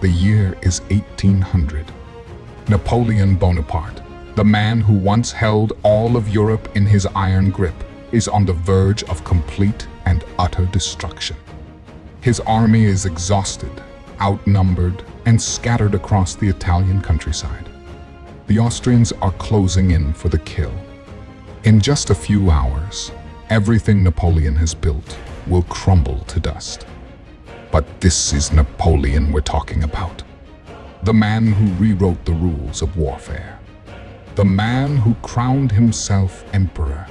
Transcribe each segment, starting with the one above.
The year is 1800. Napoleon Bonaparte, the man who once held all of Europe in his iron grip, is on the verge of complete and utter destruction. His army is exhausted, outnumbered, and scattered across the Italian countryside. The Austrians are closing in for the kill. In just a few hours, everything Napoleon has built will crumble to dust. But this is Napoleon we're talking about. The man who rewrote the rules of warfare. The man who crowned himself emperor.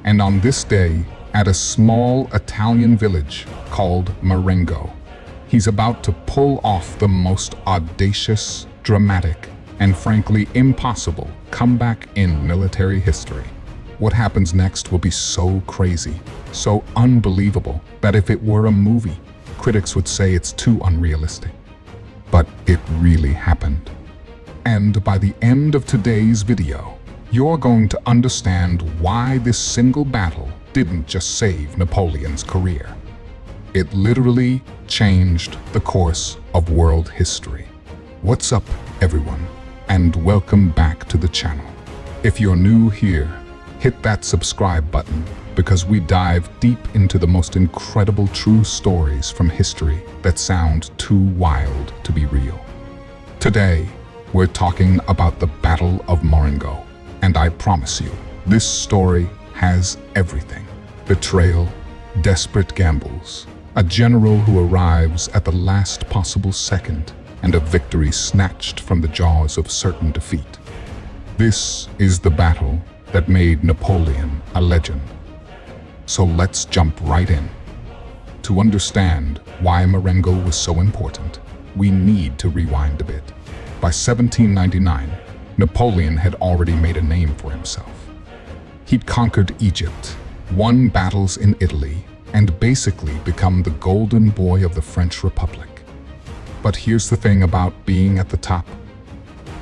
And on this day, at a small Italian village called Marengo, he's about to pull off the most audacious, dramatic, and frankly impossible comeback in military history. What happens next will be so crazy, so unbelievable, that if it were a movie, critics would say it's too unrealistic. But it really happened. And by the end of today's video, you're going to understand why this single battle didn't just save Napoleon's career. It literally changed the course of world history. What's up, everyone, and welcome back to the channel. If you're new here, hit that subscribe button because we dive deep into the most incredible true stories from history that sound too wild to be real. Today, we're talking about the Battle of Marengo, and I promise you, this story has everything. Betrayal, desperate gambles, a general who arrives at the last possible second, and a victory snatched from the jaws of certain defeat. This is the battle that made Napoleon a legend. So let's jump right in. To understand why Marengo was so important, we need to rewind a bit. By 1799, Napoleon had already made a name for himself. He'd conquered Egypt, won battles in Italy, and basically become the golden boy of the French Republic. But here's the thing about being at the top.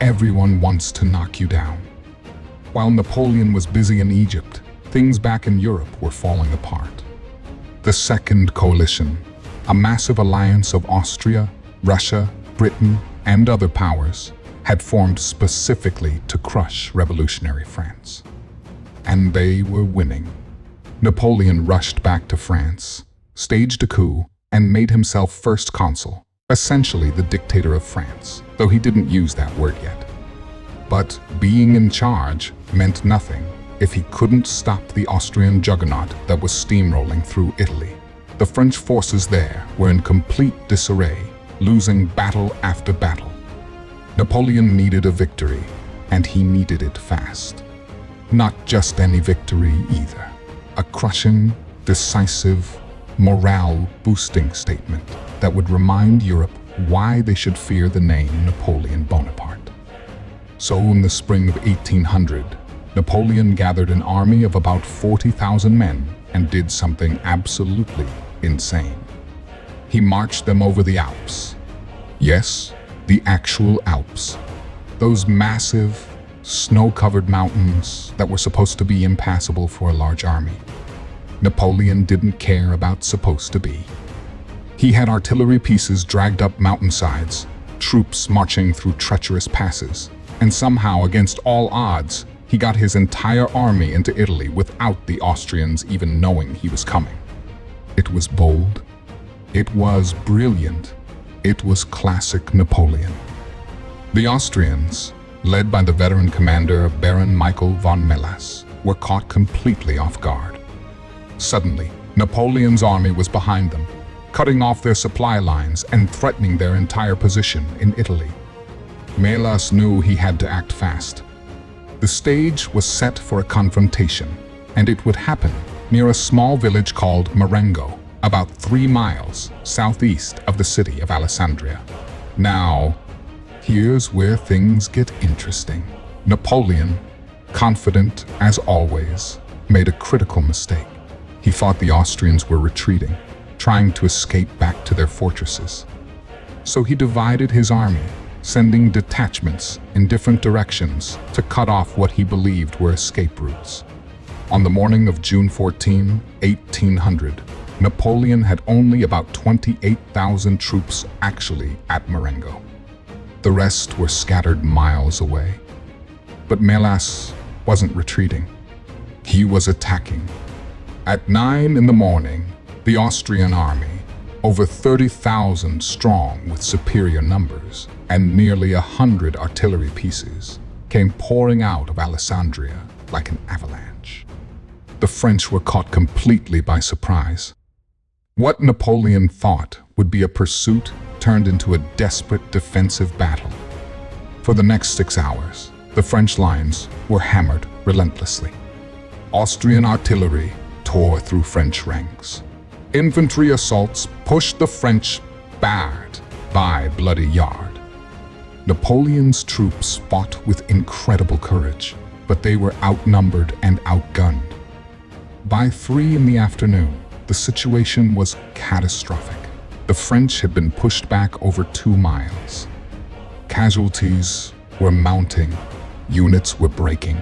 Everyone wants to knock you down. While Napoleon was busy in Egypt, things back in Europe were falling apart. The Second Coalition, a massive alliance of Austria, Russia, Britain, and other powers, had formed specifically to crush revolutionary France. And they were winning. Napoleon rushed back to France, staged a coup, and made himself First Consul, essentially the dictator of France, though he didn't use that word yet. But being in charge meant nothing if he couldn't stop the Austrian juggernaut that was steamrolling through Italy. The French forces there were in complete disarray, losing battle after battle. Napoleon needed a victory, and he needed it fast. Not just any victory either. A crushing, decisive, morale-boosting statement that would remind Europe why they should fear the name Napoleon Bonaparte. So in the spring of 1800, Napoleon gathered an army of about 40,000 men and did something absolutely insane. He marched them over the Alps. Yes, the actual Alps. Those massive, snow-covered mountains that were supposed to be impassable for a large army. Napoleon didn't care about supposed to be. He had artillery pieces dragged up mountainsides, troops marching through treacherous passes, and somehow, against all odds, he got his entire army into Italy without the Austrians even knowing he was coming. It was bold. It was brilliant. It was classic Napoleon. The Austrians, led by the veteran commander Baron Michael von Melas, were caught completely off guard. Suddenly, Napoleon's army was behind them, cutting off their supply lines and threatening their entire position in Italy. Melas knew he had to act fast. The stage was set for a confrontation, and it would happen near a small village called Marengo, about 3 miles southeast of the city of Alessandria. Now, here's where things get interesting. Napoleon, confident as always, made a critical mistake. He thought the Austrians were retreating, trying to escape back to their fortresses. So he divided his army, sending detachments in different directions to cut off what he believed were escape routes. On the morning of June 14, 1800, Napoleon had only about 28,000 troops actually at Marengo. The rest were scattered miles away. But Melas wasn't retreating. He was attacking. At 9 in the morning, the Austrian army, over 30,000 strong with superior numbers and nearly 100 artillery pieces, came pouring out of Alessandria like an avalanche. The French were caught completely by surprise. What Napoleon thought would be a pursuit turned into a desperate defensive battle. For the next 6 hours, the French lines were hammered relentlessly. Austrian artillery tore through French ranks. Infantry assaults pushed the French back by Bloody Yard. Napoleon's troops fought with incredible courage, but they were outnumbered and outgunned. By 3 in the afternoon, the situation was catastrophic. The French had been pushed back over 2 miles. Casualties were mounting, units were breaking.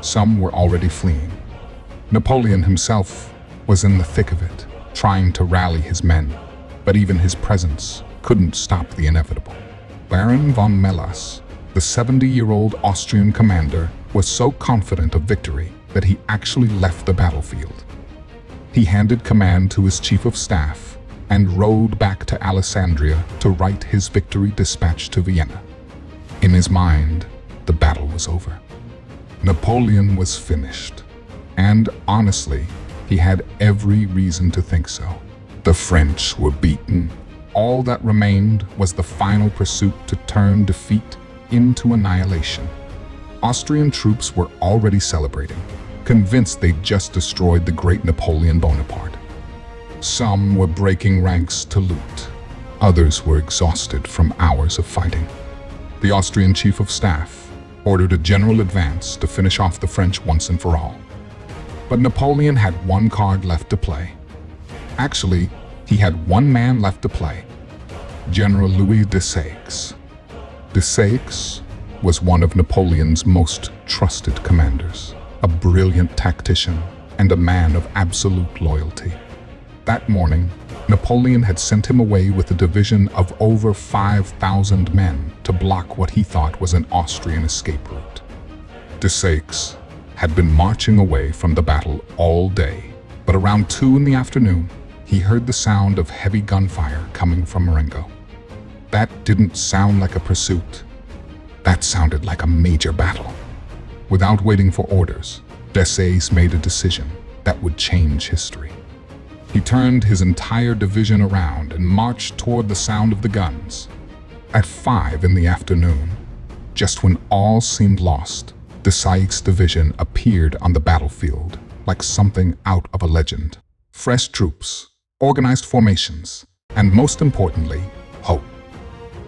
Some were already fleeing. Napoleon himself was in the thick of it, trying to rally his men, but even his presence couldn't stop the inevitable. Baron von Melas, the 70-year-old Austrian commander, was so confident of victory that he actually left the battlefield. He handed command to his chief of staff and rode back to Alessandria to write his victory dispatch to Vienna. In his mind, the battle was over. Napoleon was finished, and honestly, he had every reason to think so. The French were beaten. All that remained was the final pursuit to turn defeat into annihilation. Austrian troops were already celebrating, convinced they'd just destroyed the great Napoleon Bonaparte. Some were breaking ranks to loot. Others were exhausted from hours of fighting. The Austrian chief of staff ordered a general advance to finish off the French once and for all. But Napoleon had one card left to play. Actually, he had one man left to play: General Louis Desaix. Desaix was one of Napoleon's most trusted commanders, a brilliant tactician and a man of absolute loyalty. That morning, Napoleon had sent him away with a division of over 5,000 men to block what he thought was an Austrian escape route. Desaix had been marching away from the battle all day, but around 2 in the afternoon, he heard the sound of heavy gunfire coming from Marengo. That didn't sound like a pursuit. That sounded like a major battle. Without waiting for orders, Desaix made a decision that would change history. He turned his entire division around and marched toward the sound of the guns. At 5 in the afternoon, just when all seemed lost, Desaix's division appeared on the battlefield like something out of a legend. Fresh troops, organized formations, and most importantly, hope.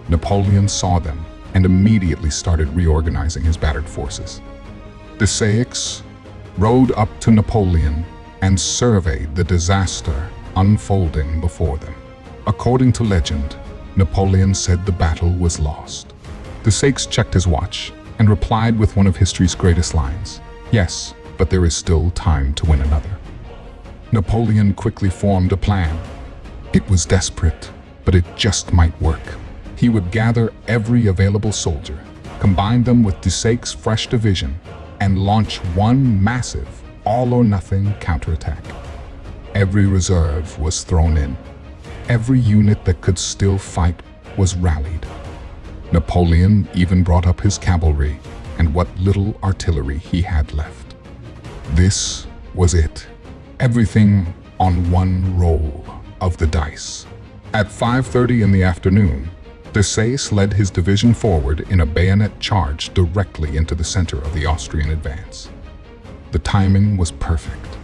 Napoleon saw them and immediately started reorganizing his battered forces. Desaix rode up to Napoleon and surveyed the disaster unfolding before them. According to legend, Napoleon said the battle was lost. Desaix checked his watch and replied with one of history's greatest lines: "Yes, but there is still time to win another." Napoleon quickly formed a plan. It was desperate, but it just might work. He would gather every available soldier, combine them with Desaix's fresh division, and launch one massive, all-or-nothing counterattack. Every reserve was thrown in. Every unit that could still fight was rallied. Napoleon even brought up his cavalry and what little artillery he had left. This was it. Everything on one roll of the dice. At 5:30 in the afternoon, Desaix led his division forward in a bayonet charge directly into the center of the Austrian advance. The timing was perfect.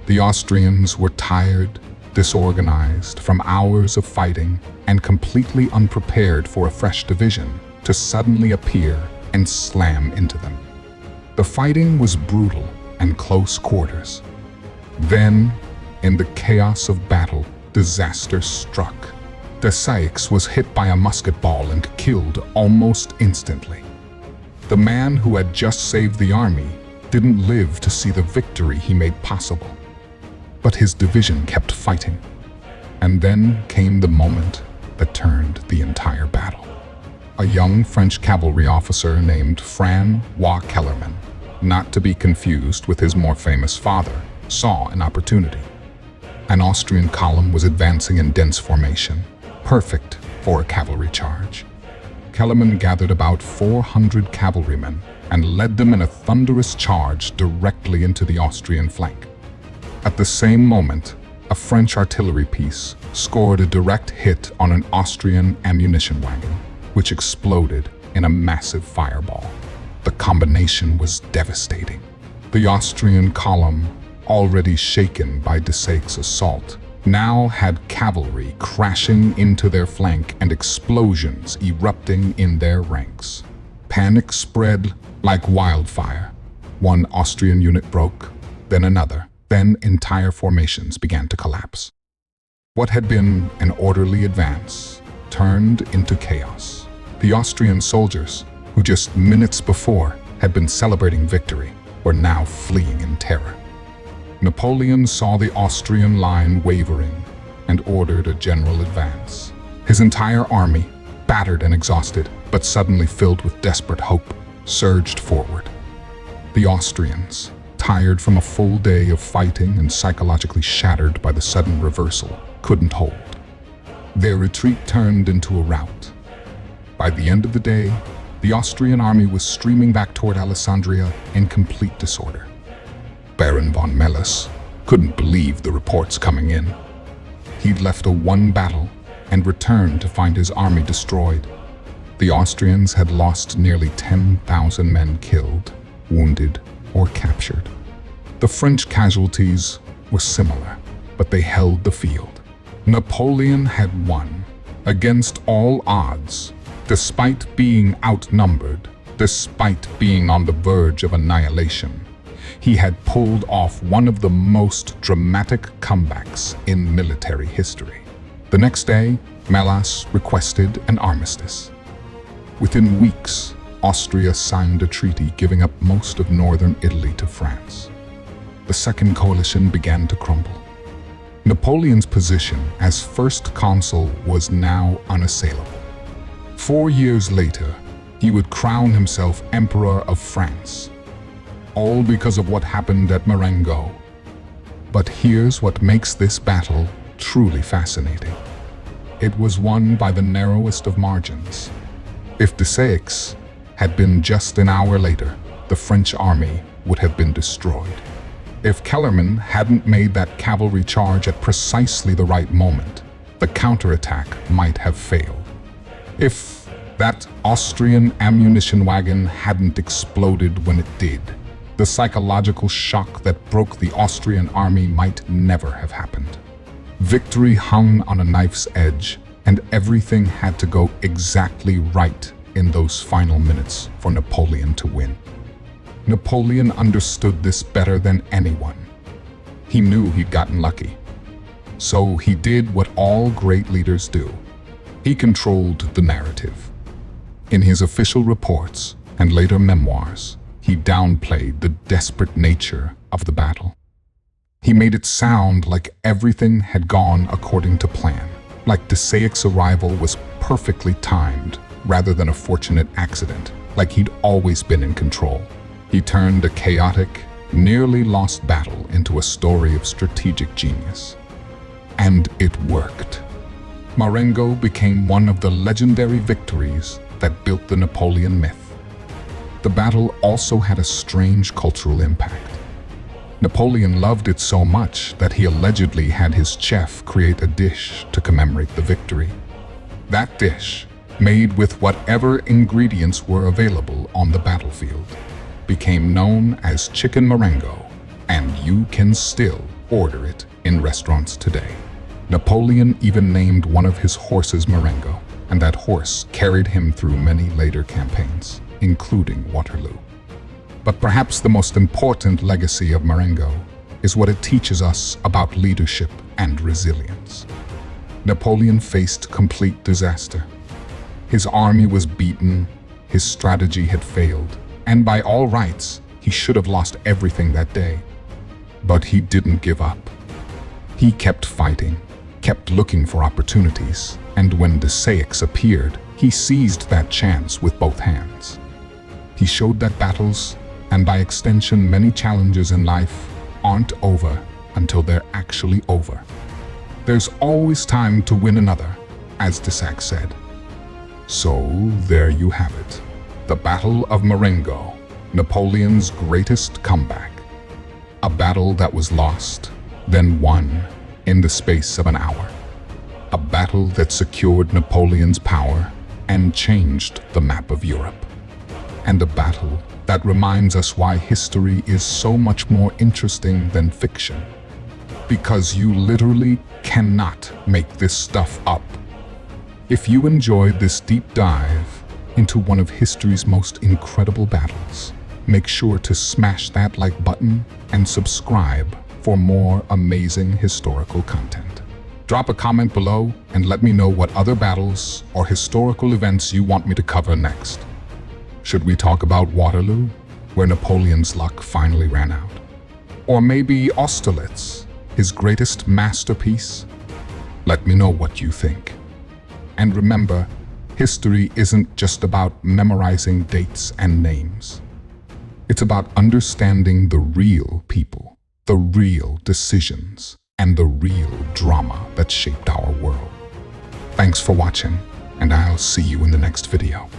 The Austrians were tired, disorganized from hours of fighting, and completely unprepared for a fresh division to suddenly appear and slam into them. The fighting was brutal and close quarters. Then, in the chaos of battle, disaster struck. Desaix was hit by a musket ball and killed almost instantly. The man who had just saved the army didn't live to see the victory he made possible. But his division kept fighting. And then came the moment that turned the entire battle. A young French cavalry officer named Francois Kellerman, not to be confused with his more famous father, saw an opportunity. An Austrian column was advancing in dense formation, perfect for a cavalry charge. Kellerman gathered about 400 cavalrymen and led them in a thunderous charge directly into the Austrian flank. At the same moment, a French artillery piece scored a direct hit on an Austrian ammunition wagon, which exploded in a massive fireball. The combination was devastating. The Austrian column, already shaken by Desaix's assault, now had cavalry crashing into their flank and explosions erupting in their ranks. Panic spread like wildfire. One Austrian unit broke, then another. Then entire formations began to collapse. What had been an orderly advance turned into chaos. The Austrian soldiers, who just minutes before had been celebrating victory, were now fleeing in terror. Napoleon saw the Austrian line wavering and ordered a general advance. His entire army, battered and exhausted, but suddenly filled with desperate hope, surged forward. The Austrians, tired from a full day of fighting and psychologically shattered by the sudden reversal, couldn't hold. Their retreat turned into a rout. By the end of the day, the Austrian army was streaming back toward Alessandria in complete disorder. Baron von Melas couldn't believe the reports coming in. He'd left a one battle and returned to find his army destroyed. The Austrians had lost nearly 10,000 men killed, wounded, or captured. The French casualties were similar, but they held the field. Napoleon had won, against all odds, despite being outnumbered, despite being on the verge of annihilation. He had pulled off one of the most dramatic comebacks in military history. The next day, Melas requested an armistice. Within weeks, Austria signed a treaty giving up most of northern Italy to France. The Second Coalition began to crumble. Napoleon's position as First Consul was now unassailable. 4 years later, he would crown himself Emperor of France, all because of what happened at Marengo. But here's what makes this battle truly fascinating. It was won by the narrowest of margins. If Desaix had been just an hour later, the French army would have been destroyed. If Kellerman hadn't made that cavalry charge at precisely the right moment, the counterattack might have failed. If that Austrian ammunition wagon hadn't exploded when it did, the psychological shock that broke the Austrian army might never have happened. Victory hung on a knife's edge, and everything had to go exactly right in those final minutes for Napoleon to win. Napoleon understood this better than anyone. He knew he'd gotten lucky. So he did what all great leaders do. He controlled the narrative. In his official reports and later memoirs, he downplayed the desperate nature of the battle. He made it sound like everything had gone according to plan, like Desaix's arrival was perfectly timed rather than a fortunate accident, like he'd always been in control. He turned a chaotic, nearly lost battle into a story of strategic genius. And it worked. Marengo became one of the legendary victories that built the Napoleon myth. The battle also had a strange cultural impact. Napoleon loved it so much that he allegedly had his chef create a dish to commemorate the victory. That dish, made with whatever ingredients were available on the battlefield, became known as chicken Marengo, and you can still order it in restaurants today. Napoleon even named one of his horses Marengo, and that horse carried him through many later campaigns, including Waterloo. But perhaps the most important legacy of Marengo is what it teaches us about leadership and resilience. Napoleon faced complete disaster. His army was beaten, his strategy had failed, and by all rights, he should have lost everything that day. But he didn't give up. He kept fighting, kept looking for opportunities, and when Desaix appeared, he seized that chance with both hands. He showed that battles, and by extension many challenges in life, aren't over until they're actually over. There's always time to win another, as Desaix said. So there you have it, the Battle of Marengo, Napoleon's greatest comeback. A battle that was lost, then won, in the space of an hour. A battle that secured Napoleon's power and changed the map of Europe. And a battle that reminds us why history is so much more interesting than fiction. Because you literally cannot make this stuff up. If you enjoyed this deep dive into one of history's most incredible battles, make sure to smash that like button and subscribe for more amazing historical content. Drop a comment below and let me know what other battles or historical events you want me to cover next. Should we talk about Waterloo, where Napoleon's luck finally ran out? Or maybe Austerlitz, his greatest masterpiece? Let me know what you think. And remember, history isn't just about memorizing dates and names. It's about understanding the real people, the real decisions, and the real drama that shaped our world. Thanks for watching, and I'll see you in the next video.